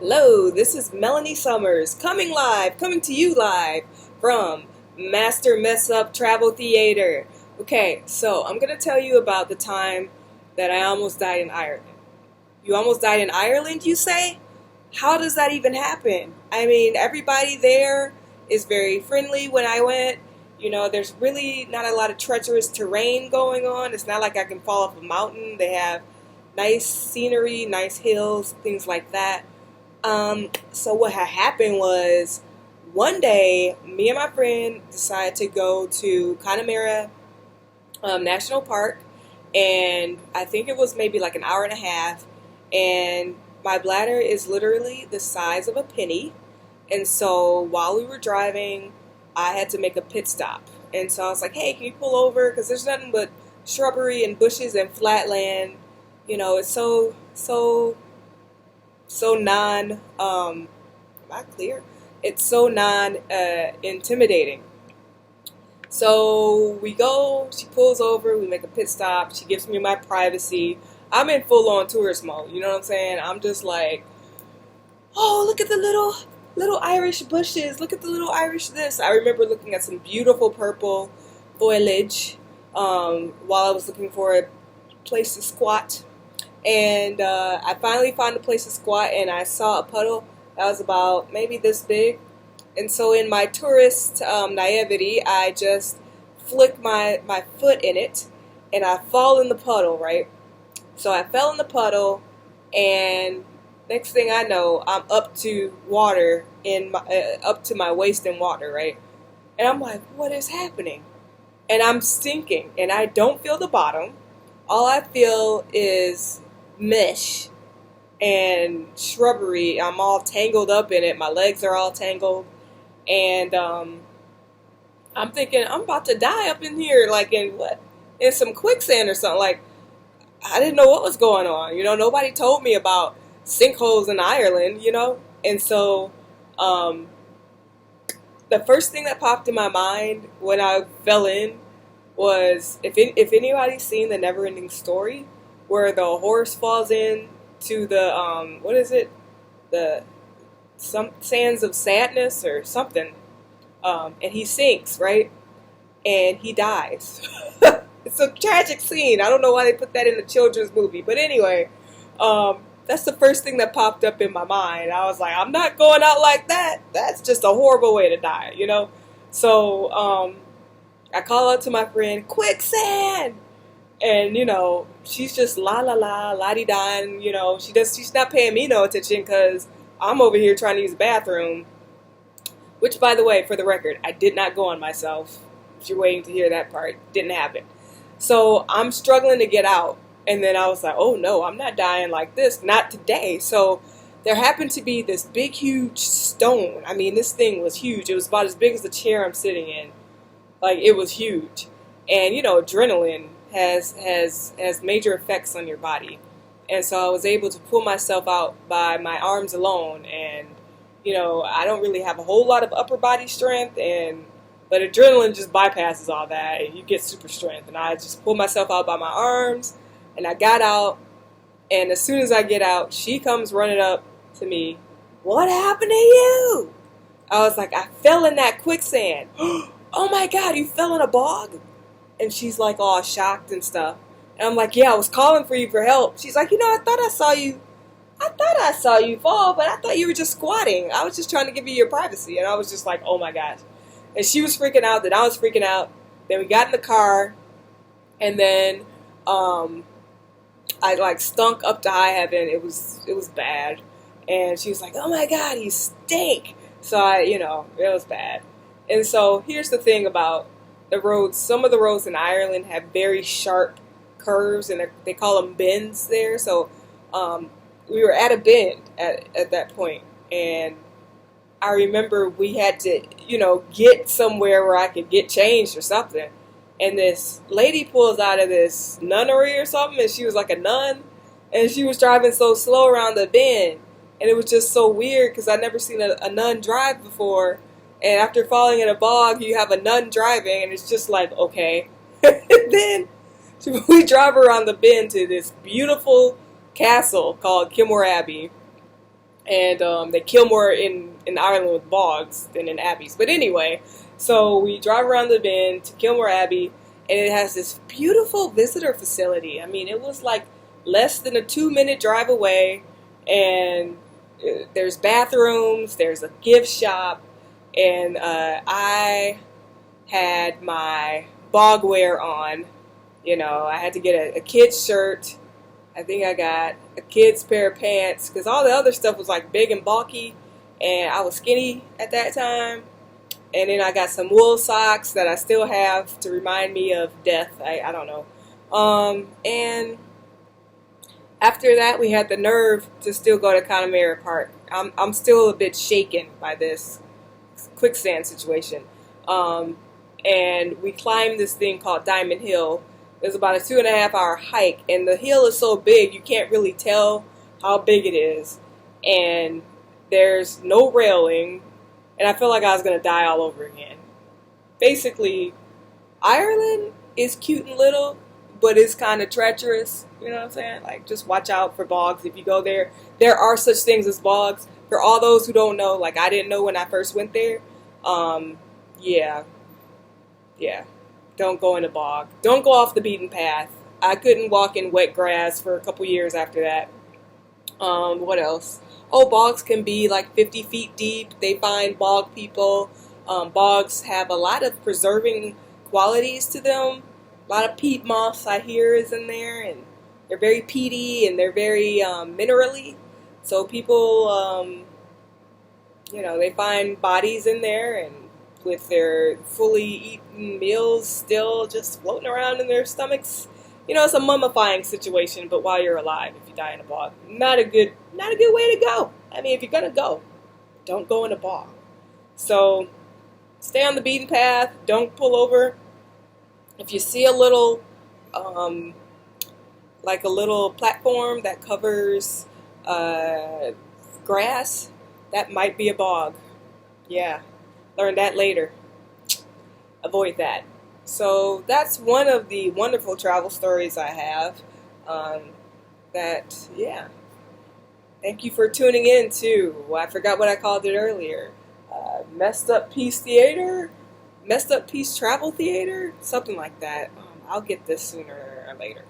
Hello, this is Melanie Summers coming to you live from Master Mess Up Travel Theater. Okay, so I'm going to tell you about the time that I almost died in Ireland. You almost died in Ireland, you say? How does that even happen? I mean, everybody there is very friendly when I went. There's really not a lot of treacherous terrain going on. It's not like I can fall off a mountain. They have nice scenery, nice hills, things like that. So what had happened was one day, me and my friend decided to go to Connemara National Park, and I think it was maybe like an hour and a half, and my bladder is literally the size of a penny, and so while we were driving, I had to make a pit stop, and so I was like, hey, can you pull over? Because there's nothing but shrubbery and bushes and flat land. It's so non am I clear? It's so non intimidating. So we go, she pulls over, we make a pit stop, she gives me my privacy. I'm in full on tourist mode, you know what I'm saying? I'm just like, oh, look at the little Irish bushes, look at the little Irish this. I remember looking at some beautiful purple foliage while I was looking for a place to squat. And I finally found a place to squat, and I saw a puddle that was about maybe this big. And so in my tourist naivety, I just flick my foot in it, and I fall in the puddle, right? So I fell in the puddle, and next thing I know, I'm up to water up to my waist in water, right? And I'm like, what is happening? And I'm stinking, and I don't feel the bottom. All I feel is mesh and shrubbery. I'm all tangled up in it. My legs are all tangled. And I'm thinking, I'm about to die up in here, like in what? In some quicksand or something. Like, I didn't know what was going on. Nobody told me about sinkholes in Ireland. And so the first thing that popped in my mind when I fell in was, if anybody's seen the Neverending Story, where the horse falls in to the what is it, the some sands of sadness or something, and he sinks, right, and he dies. It's a tragic scene. I don't know why they put that in a children's movie, but anyway, that's the first thing that popped up in my mind. I was like, I'm not going out like that. That's just a horrible way to die. So I call out to my friend, quicksand! And, she's just la la la, la di da, and, she's not paying me no attention because I'm over here trying to use the bathroom. Which, by the way, for the record, I did not go on myself. If you're waiting to hear that part, didn't happen. So I'm struggling to get out. And then I was like, oh no, I'm not dying like this. Not today. So there happened to be this big, huge stone. I mean, this thing was huge. It was about as big as the chair I'm sitting in. Like, it was huge. And, adrenaline has major effects on your body. And so I was able to pull myself out by my arms alone. And, I don't really have a whole lot of upper body strength, but adrenaline just bypasses all that, and you get super strength. And I just pulled myself out by my arms, and I got out. And as soon as I get out, she comes running up to me. What happened to you? I was like, I fell in that quicksand. Oh my God, you fell in a bog? And she's like all shocked and stuff. And I'm like, yeah, I was calling for you for help. She's like, I thought I saw you fall, but I thought you were just squatting. I was just trying to give you your privacy. And I was just like, oh my gosh. And she was freaking out, then I was freaking out. Then we got in the car, and then I like stunk up to high heaven. It was bad. And she was like, oh my God, you stink. So it was bad. And so here's the thing about the roads. Some of the roads in Ireland have very sharp curves, and they call them bends there. So we were at a bend at that point, and I remember we had to, get somewhere where I could get changed or something. And this lady pulls out of this nunnery or something, and she was like a nun, and she was driving so slow around the bend. And it was just so weird because I'd never seen a nun drive before. And after falling in a bog, you have a nun driving, and it's just like, okay. And then we drive around the bend to this beautiful castle called Kimore Abbey. and they kill more in Ireland with bogs than in abbeys. But anyway, so we drive around the bend to Kilmore Abbey, and it has this beautiful visitor facility. I mean, it was like less than a 2-minute drive away, and there's bathrooms, there's a gift shop, and I had my bog wear on. You know, I had to get a kid's shirt. I think I got a kid's pair of pants because all the other stuff was like big and bulky, and I was skinny at that time. And then I got some wool socks that I still have to remind me of death. I don't know. And after that, we had the nerve to still go to Connemara Park. I'm still a bit shaken by this quicksand situation. And we climbed this thing called Diamond Hill. It's about a 2.5-hour hike, and the hill is so big you can't really tell how big it is. And there's no railing, and I feel like I was going to die all over again. Basically, Ireland is cute and little, but it's kind of treacherous. You know what I'm saying? Like, just watch out for bogs if you go there. There are such things as bogs. For all those who don't know, like I didn't know when I first went there, yeah. Don't go in a bog. Don't go off the beaten path. I couldn't walk in wet grass for a couple years after that. What else? Oh, bogs can be like 50 feet deep. They find bog people. Bogs have a lot of preserving qualities to them. A lot of peat moss I hear is in there, and they're very peaty and they're very minerally. So people, they find bodies in there and with their fully eaten meals still just floating around in their stomachs. You know, it's a mummifying situation, but while you're alive, if you die in a bog, not a good way to go. I mean, if you're gonna go, don't go in a bog. So stay on the beaten path. Don't pull over. If you see a little, like a little platform that covers grass, that might be a bog. Yeah. Learn that later. Avoid that. So that's one of the wonderful travel stories I have. Thank you for tuning in to, I forgot what I called it earlier. Messed Up Peace Theater? Messed Up Peace Travel Theater? Something like that. I'll get this sooner or later.